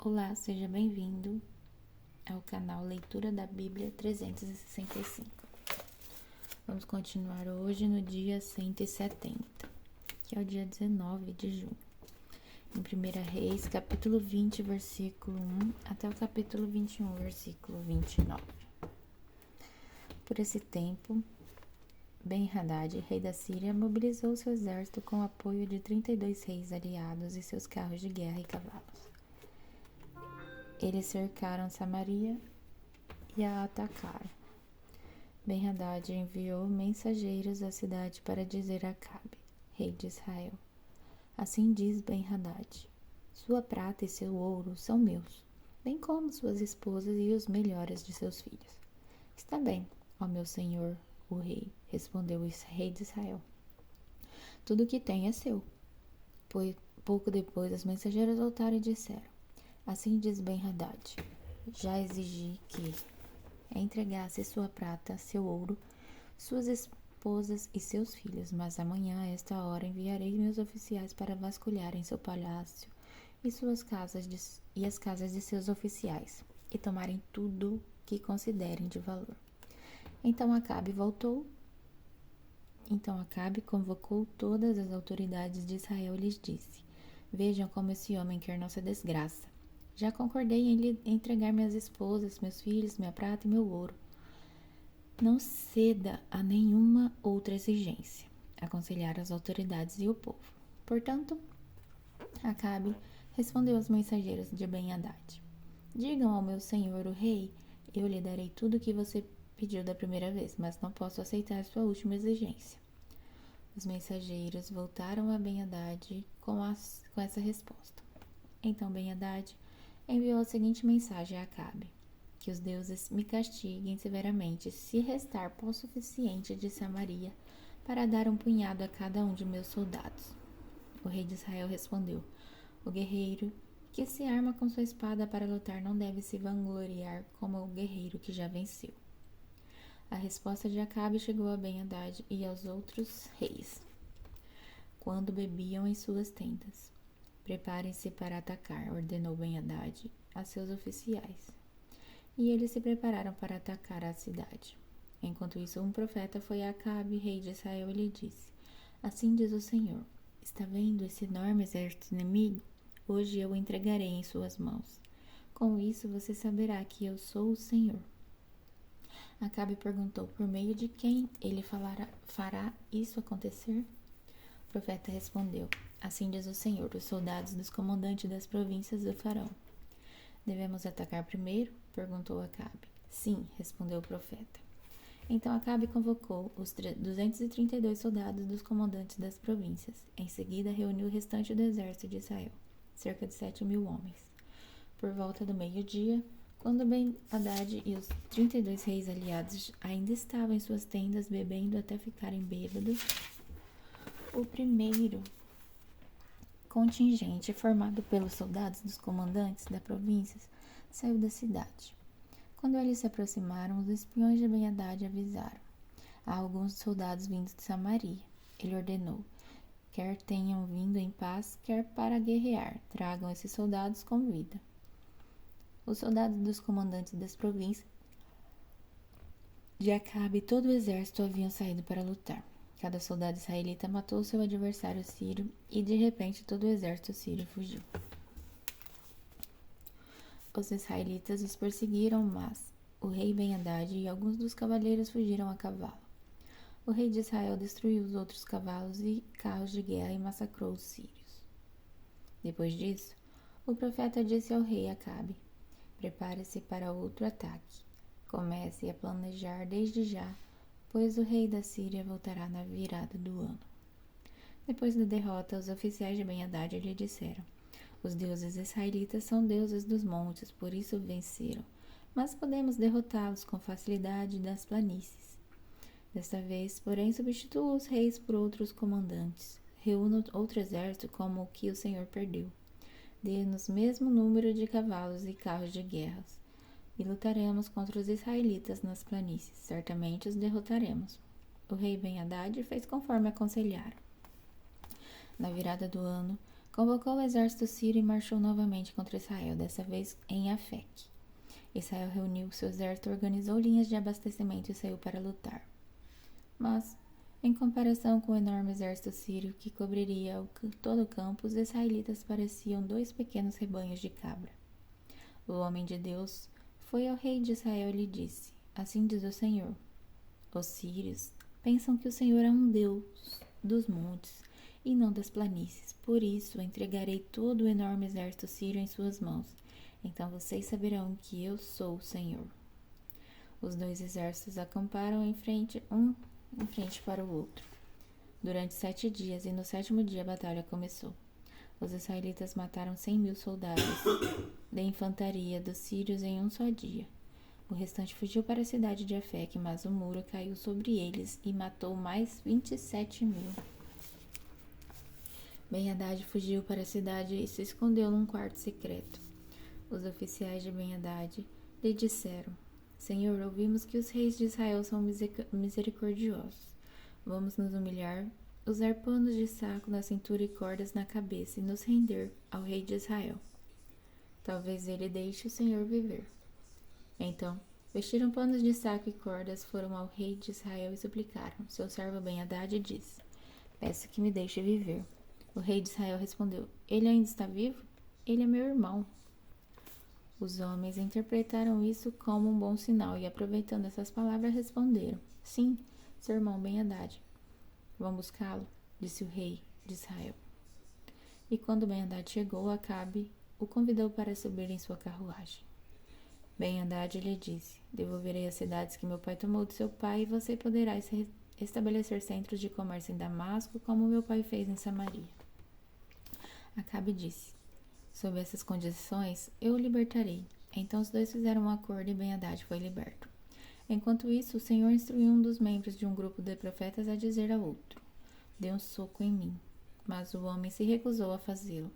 Olá, seja bem-vindo ao canal Leitura da Bíblia 365. Vamos continuar hoje no dia 170, que é o dia 19 de junho. Em 1 Reis, capítulo 20, versículo 1 até o capítulo 21, versículo 29. Por esse tempo, Ben-Hadad, rei da Síria, mobilizou seu exército com o apoio de 32 reis aliados e seus carros de guerra e cavalos. Eles cercaram Samaria e a atacaram. Ben-Hadad enviou mensageiros à cidade para dizer a Acabe, rei de Israel: Assim diz Ben-Hadad: Sua prata e seu ouro são meus, bem como suas esposas e os melhores de seus filhos. Está bem, ó meu senhor, o rei, respondeu o rei de Israel. Tudo o que tem é seu. Pouco depois, os mensageiros voltaram e disseram: Assim diz Ben-Hadad: Já exigi que entregasse sua prata, seu ouro, suas esposas e seus filhos, mas amanhã, a esta hora, enviarei meus oficiais para vasculharem seu palácio e as casas de seus oficiais, e tomarem tudo que considerem de valor. Então Acabe convocou todas as autoridades de Israel e lhes disse: Vejam como esse homem quer nossa desgraça. Já concordei em lhe entregar minhas esposas, meus filhos, minha prata e meu ouro. Não ceda a nenhuma outra exigência, aconselharam as autoridades e o povo. Portanto, Acabe respondeu aos mensageiros de Ben-Hadad: Digam ao meu senhor, o rei, eu lhe darei tudo o que você pediu da primeira vez, mas não posso aceitar sua última exigência. Os mensageiros voltaram a Ben-Hadad com essa resposta. Então Ben-Hadad enviou a seguinte mensagem a Acabe: Que os deuses me castiguem severamente se restar pó suficiente de Samaria para dar um punhado a cada um de meus soldados. O rei de Israel respondeu: O guerreiro que se arma com sua espada para lutar não deve se vangloriar como o guerreiro que já venceu. A resposta de Acabe chegou a Ben-Hadad e aos outros reis, quando bebiam em suas tendas. Preparem-se para atacar, ordenou Ben-Hadad a seus oficiais. E eles se prepararam para atacar a cidade. Enquanto isso, um profeta foi a Acabe, rei de Israel, e lhe disse: Assim diz o Senhor: Está vendo esse enorme exército inimigo? Hoje eu o entregarei em suas mãos. Com isso, você saberá que eu sou o Senhor. Acabe perguntou: Por meio de quem ele fará isso acontecer? O profeta respondeu: Assim diz o Senhor: Os soldados dos comandantes das províncias o farão. Devemos atacar primeiro? Perguntou Acabe. Sim, respondeu o profeta. Então Acabe convocou os 232 soldados dos comandantes das províncias. Em seguida, reuniu o restante do exército de Israel, cerca de 7.000 homens. Por volta do meio-dia, quando Ben-Hadad e os 32 reis aliados ainda estavam em suas tendas bebendo até ficarem bêbados, o primeiro contingente, formado pelos soldados dos comandantes das províncias, saiu da cidade. Quando eles se aproximaram, os espiões de Ben-Hadad avisaram: Há alguns soldados vindos de Samaria. Ele ordenou: Quer tenham vindo em paz, quer para guerrear, tragam esses soldados com vida. Os soldados dos comandantes das províncias de Acabe e todo o exército haviam saído para lutar. Cada soldado israelita matou seu adversário sírio e, de repente, todo o exército sírio fugiu. Os israelitas os perseguiram, mas o rei Ben-Hadad e alguns dos cavaleiros fugiram a cavalo. O rei de Israel destruiu os outros cavalos e carros de guerra e massacrou os sírios. Depois disso, o profeta disse ao rei Acabe: Prepare-se para outro ataque. Comece a planejar desde já, pois o rei da Síria voltará na virada do ano. Depois da derrota, os oficiais de Ben-Hadad lhe disseram: Os deuses israelitas são deuses dos montes, por isso venceram. Mas podemos derrotá-los com facilidade nas planícies. Desta vez, porém, substitua os reis por outros comandantes. Reúna outro exército como o que o Senhor perdeu. Dê-nos mesmo número de cavalos e carros de guerras, e lutaremos contra os israelitas nas planícies. Certamente os derrotaremos. O rei Ben-Hadad fez conforme aconselharam. Na virada do ano, Convocou o exército sírio e marchou novamente contra Israel, dessa vez em Afeque. Israel reuniu seu exército, organizou linhas de abastecimento e saiu para lutar. Mas, em comparação com o enorme exército sírio que cobriria todo o campo, os israelitas pareciam 2 pequenos rebanhos de cabra. O homem de Deus foi ao rei de Israel e lhe disse: Assim diz o Senhor: Os sírios pensam que o Senhor é um Deus dos montes e não das planícies. Por isso, entregarei todo o enorme exército sírio em suas mãos. Então vocês saberão que eu sou o Senhor. Os 2 exércitos acamparam em frente para o outro, durante 7 dias, e no 7º dia a batalha começou. Os israelitas mataram 100.000 soldados da infantaria dos sírios em um só dia. O restante fugiu para a cidade de Afeque, mas o muro caiu sobre eles e matou mais 27.000. Ben-Hadad fugiu para a cidade e se escondeu num quarto secreto. Os oficiais de Ben-Hadad lhe disseram: Senhor, ouvimos que os reis de Israel são misericordiosos. Vamos nos humilhar, usar panos de saco na cintura e cordas na cabeça e nos render ao rei de Israel. Talvez ele deixe o Senhor viver. Então, vestiram panos de saco e cordas, foram ao rei de Israel e suplicaram. Seu servo Ben-Hadad disse: Peço que me deixe viver. O rei de Israel respondeu: Ele ainda está vivo? Ele é meu irmão. Os homens interpretaram isso como um bom sinal e, aproveitando essas palavras, responderam: Sim, seu irmão Ben-Hadad. Vão buscá-lo, disse o rei de Israel. E quando Ben-Hadad chegou, Acabe o convidou para subir em sua carruagem. Ben-Hadad lhe disse: Devolverei as cidades que meu pai tomou de seu pai e você poderá estabelecer centros de comércio em Damasco, como meu pai fez em Samaria. Acabe disse: Sob essas condições, eu o libertarei. Então os 2 fizeram um acordo e Ben-Hadad foi liberto. Enquanto isso, o Senhor instruiu um dos membros de um grupo de profetas a dizer ao outro: Dê um soco em mim. Mas o homem se recusou a fazê-lo.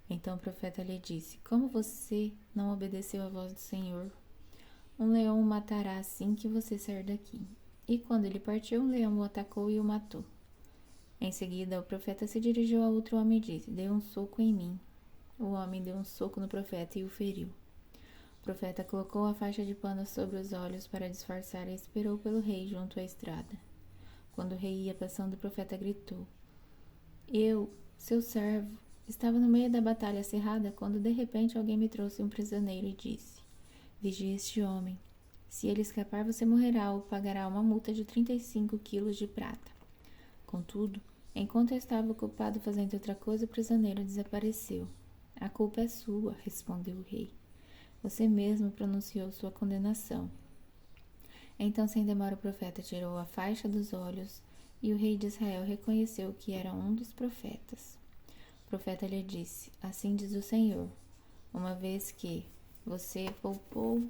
Então o profeta lhe disse: Como você não obedeceu à voz do Senhor? Um leão o matará assim que você sair daqui. E quando ele partiu, um leão o atacou e o matou. Em seguida, o profeta se dirigiu a outro homem e disse: Dê um soco em mim. O homem deu um soco no profeta e o feriu. O profeta colocou a faixa de pano sobre os olhos para disfarçar e esperou pelo rei junto à estrada. Quando o rei ia passando, o profeta gritou: Eu, seu servo, estava no meio da batalha acirrada quando de repente alguém me trouxe um prisioneiro e disse: Vigie este homem. Se ele escapar, você morrerá ou pagará uma multa de 35 quilos de prata. Contudo, enquanto eu estava ocupado fazendo outra coisa, o prisioneiro desapareceu. A culpa é sua, respondeu o rei. Você mesmo pronunciou sua condenação. Então, sem demora, o profeta tirou a faixa dos olhos e o rei de Israel reconheceu que era um dos profetas. O profeta lhe disse: Assim diz o Senhor, uma vez que você poupou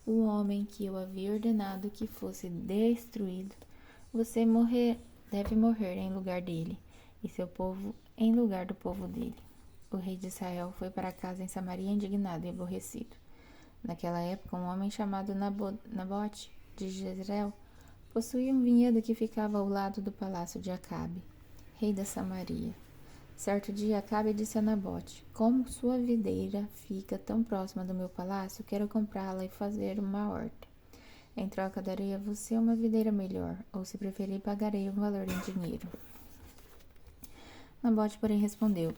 o homem que eu havia ordenado que fosse destruído, você deve morrer em lugar dele, e seu povo em lugar do povo dele. O rei de Israel foi para casa em Samaria indignado e aborrecido. Naquela época, um homem chamado Nabote de Jezreel possuía um vinhedo que ficava ao lado do palácio de Acabe, rei da Samaria. Certo dia, Acabe disse a Nabote: Como sua videira fica tão próxima do meu palácio, quero comprá-la e fazer uma horta. Em troca, darei a você uma videira melhor, ou se preferir, pagarei um valor em dinheiro. Nabote, porém, respondeu: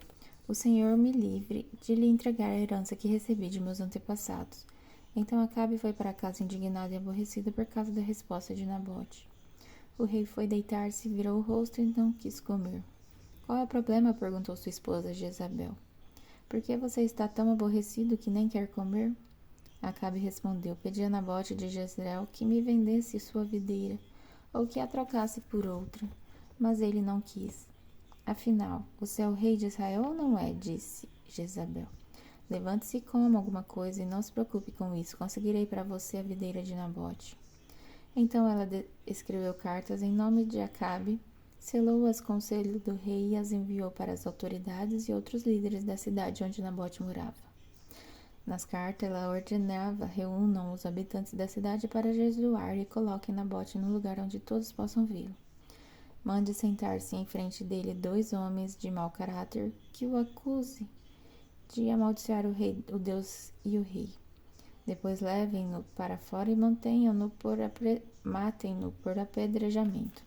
O Senhor me livre de lhe entregar a herança que recebi de meus antepassados. Então Acabe foi para casa indignado e aborrecido por causa da resposta de Nabote. O rei foi deitar-se, virou o rosto e não quis comer. Qual é o problema? Perguntou sua esposa Jezabel. Por que você está tão aborrecido que nem quer comer? Acabe respondeu: Pedi a Nabote de Jezreel que me vendesse sua videira, ou que a trocasse por outra, mas ele não quis. Afinal, você é o rei de Israel ou não é? Disse Jezabel. Levante-se e coma alguma coisa e não se preocupe com isso. Conseguirei para você a videira de Nabote. Então ela escreveu cartas em nome de Acabe, selou-as com o selo do rei e as enviou para as autoridades e outros líderes da cidade onde Nabote morava. Nas cartas, ela ordenava: reúnam os habitantes da cidade para jejuar e coloquem Nabote no lugar onde todos possam vê-lo. Mande sentar-se em frente dele 2 homens de mau caráter que o acuse de amaldiçoar o Deus e o rei. Depois levem-no para fora e matem-no por apedrejamento.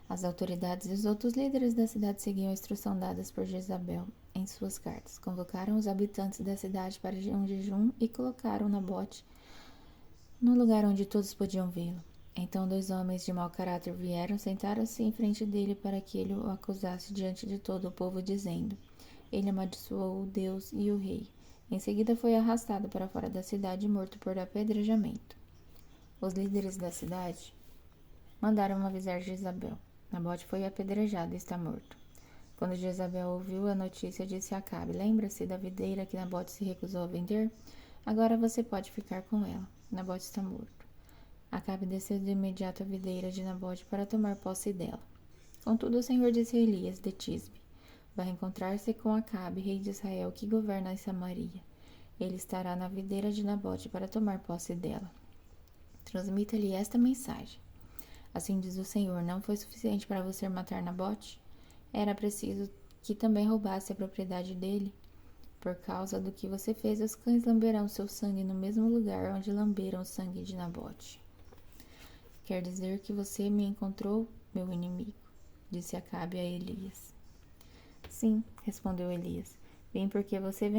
As autoridades e os outros líderes da cidade seguiam a instrução dadas por Jezabel em suas cartas. Convocaram os habitantes da cidade para um jejum e colocaram Nabote no lugar onde todos podiam vê-lo. Então 2 homens de mau caráter vieram, sentaram-se em frente dele para que ele o acusasse diante de todo o povo, dizendo: ele amaldiçoou o Deus e o rei. Em seguida foi arrastado para fora da cidade e morto por apedrejamento. Os líderes da cidade mandaram avisar Jezabel: Nabote foi apedrejado e está morto. Quando Jezabel ouviu a notícia, disse a Acabe: lembra-se da videira que Nabote se recusou a vender? Agora você pode ficar com ela. Nabote está morto. Acabe desceu de imediato à videira de Nabote para tomar posse dela. Contudo, o Senhor disse a Elias de Tisbe: vai encontrar-se com Acabe, rei de Israel, que governa em Samaria. Ele estará na videira de Nabote para tomar posse dela. Transmita-lhe esta mensagem: assim diz o Senhor, não foi suficiente para você matar Nabote? Era preciso que também roubasse a propriedade dele? Por causa do que você fez, os cães lamberão seu sangue no mesmo lugar onde lamberam o sangue de Nabote. Quer dizer que você me encontrou, meu inimigo, disse Acabe a Elias. Sim, respondeu Elias, vim porque você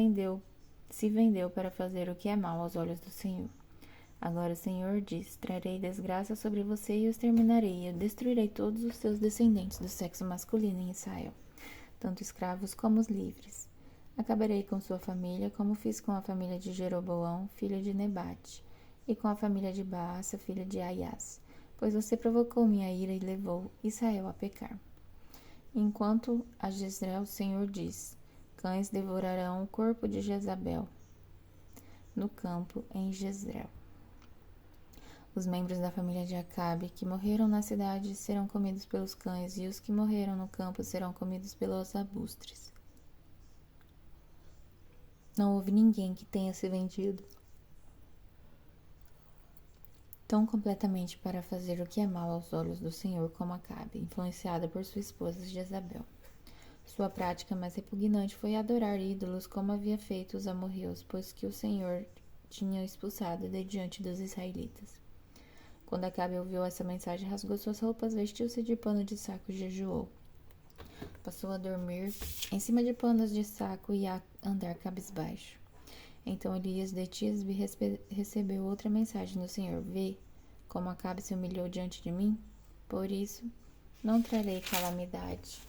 se vendeu para fazer o que é mal aos olhos do Senhor. Agora o Senhor diz: trarei desgraça sobre você e os terminarei. Eu destruirei todos os seus descendentes do sexo masculino em Israel, tanto escravos como os livres. Acabarei com sua família, como fiz com a família de Jeroboão, filho de Nebate, e com a família de Baasa, filha de Aias, pois você provocou minha ira e levou Israel a pecar. Enquanto a Jezreel, o Senhor diz: cães devorarão o corpo de Jezabel no campo em Jezreel. Os membros da família de Acabe que morreram na cidade serão comidos pelos cães, e os que morreram no campo serão comidos pelos arbustos. Não houve ninguém que tenha se vendido tão completamente para fazer o que é mal aos olhos do Senhor como Acabe, influenciada por sua esposa Jezabel. Sua prática mais repugnante foi adorar ídolos como havia feito os amorreus, pois que o Senhor tinha expulsado de diante dos israelitas. Quando Acabe ouviu essa mensagem, rasgou suas roupas, vestiu-se de pano de saco e jejuou. Passou a dormir em cima de panos de saco e a andar cabisbaixo. Então Elias de Tisbe recebeu outra mensagem do Senhor: vê como Acabe se humilhou diante de mim? Por isso, não trarei calamidade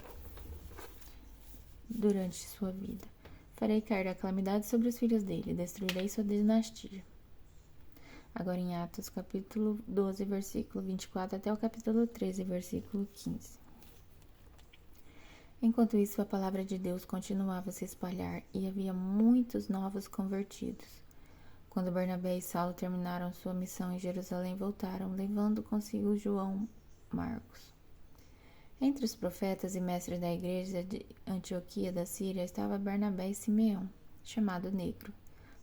durante sua vida. Farei cair a calamidade sobre os filhos dele, destruirei sua dinastia. Agora em Atos capítulo 12, versículo 24 até o capítulo 13, versículo 15. Enquanto isso, a palavra de Deus continuava a se espalhar e havia muitos novos convertidos. Quando Barnabé e Saulo terminaram sua missão em Jerusalém, voltaram, levando consigo João Marcos. Entre os profetas e mestres da igreja de Antioquia da Síria estava Barnabé e Simeão, chamado Negro,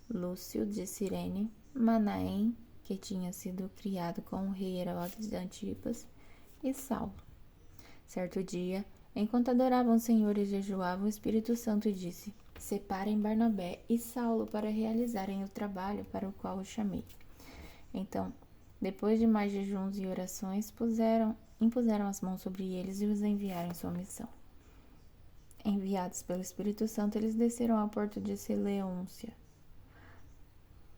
Lúcio de Cirene, Manaém, que tinha sido criado com o rei Herodes de Antipas, e Saulo. Certo dia, enquanto adoravam o Senhor e jejuavam, o Espírito Santo disse: separem Barnabé e Saulo para realizarem o trabalho para o qual os chamei. Então, depois de mais jejuns e orações, impuseram as mãos sobre eles e os enviaram em sua missão. Enviados pelo Espírito Santo, eles desceram ao porto de Seleucia,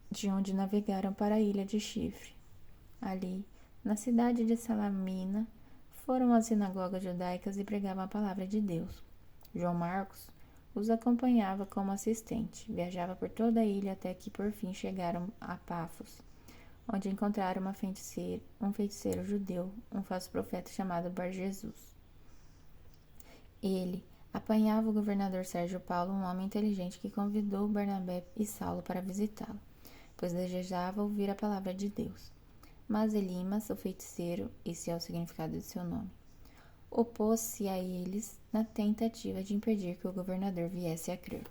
de onde navegaram para a ilha de Chifre. Ali, na cidade de Salamina, foram às sinagogas judaicas e pregavam a palavra de Deus. João Marcos os acompanhava como assistente. Viajava por toda a ilha até que por fim chegaram a Pafos, onde encontraram um feiticeiro judeu, um falso profeta chamado Bar-Jesus. Ele apanhava o governador Sérgio Paulo, um homem inteligente que convidou Barnabé e Saulo para visitá-lo, pois desejava ouvir a palavra de Deus. Mas Elimas, o feiticeiro, esse é o significado de seu nome, opôs-se a eles na tentativa de impedir que o governador viesse a crer.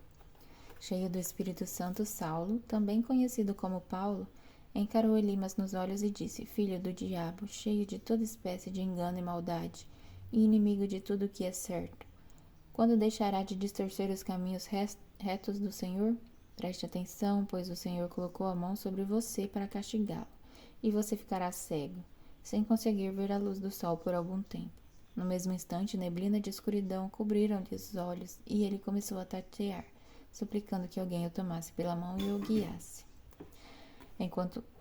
Cheio do Espírito Santo, Saulo, também conhecido como Paulo, Encarou Elimas nos olhos e disse: Filho do diabo, cheio de toda espécie de engano e maldade, e inimigo de tudo o que é certo. Quando deixará de distorcer os caminhos retos do Senhor? Preste atenção, pois o Senhor colocou a mão sobre você para castigá-lo, e você ficará cego, sem conseguir ver a luz do sol por algum tempo. No mesmo instante, neblina de escuridão cobriram-lhe os olhos, e ele começou a tatear, suplicando que alguém o tomasse pela mão e o guiasse.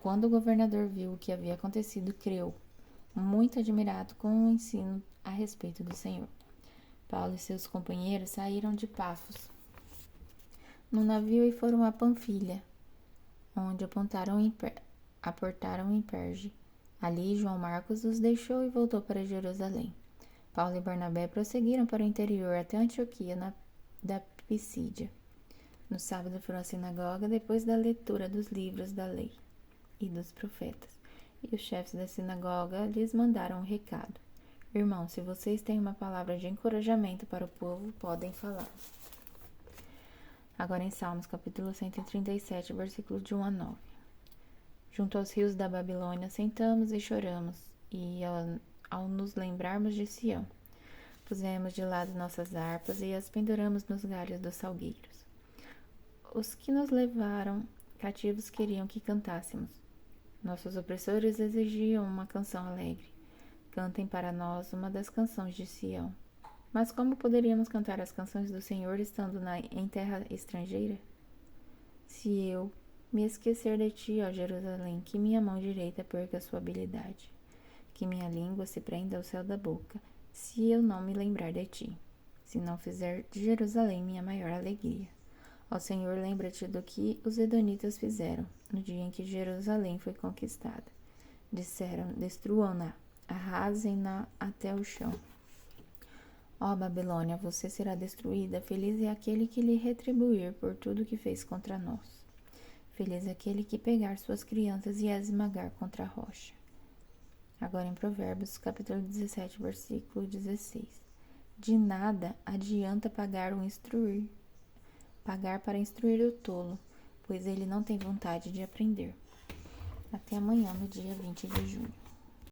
Quando o governador viu o que havia acontecido, creu, muito admirado com o ensino a respeito do Senhor. Paulo e seus companheiros saíram de Pafos no navio e foram a Panfilha, onde aportaram em Perge. Ali, João Marcos os deixou e voltou para Jerusalém. Paulo e Barnabé prosseguiram para o interior até Antioquia, da Pisídia. No sábado foram à sinagoga depois da leitura dos livros da lei e dos profetas. E os chefes da sinagoga lhes mandaram um recado: Irmãos, se vocês têm uma palavra de encorajamento para o povo, podem falar. Agora em Salmos, capítulo 137, versículos de 1 a 9. Junto aos rios da Babilônia sentamos e choramos, e ao nos lembrarmos de Sião, pusemos de lado nossas harpas e as penduramos nos galhos dos salgueiros. Os que nos levaram cativos queriam que cantássemos. Nossos opressores exigiam uma canção alegre. Cantem para nós uma das canções de Sião. Mas como poderíamos cantar as canções do Senhor estando em terra estrangeira? Se eu me esquecer de ti, ó Jerusalém, que minha mão direita perca sua habilidade, que minha língua se prenda ao céu da boca, se eu não me lembrar de ti, se não fizer de Jerusalém minha maior alegria. Ó Senhor, lembra-te do que os edonitas fizeram no dia em que Jerusalém foi conquistada. Disseram: destruam-na, arrasem-na até o chão. Ó Babilônia, você será destruída, feliz é aquele que lhe retribuir por tudo que fez contra nós. Feliz é aquele que pegar suas crianças e as esmagar contra a rocha. Agora em Provérbios, capítulo 17, versículo 16. De nada adianta pagar para instruir o tolo, pois ele não tem vontade de aprender. Até amanhã, no dia 20 de junho.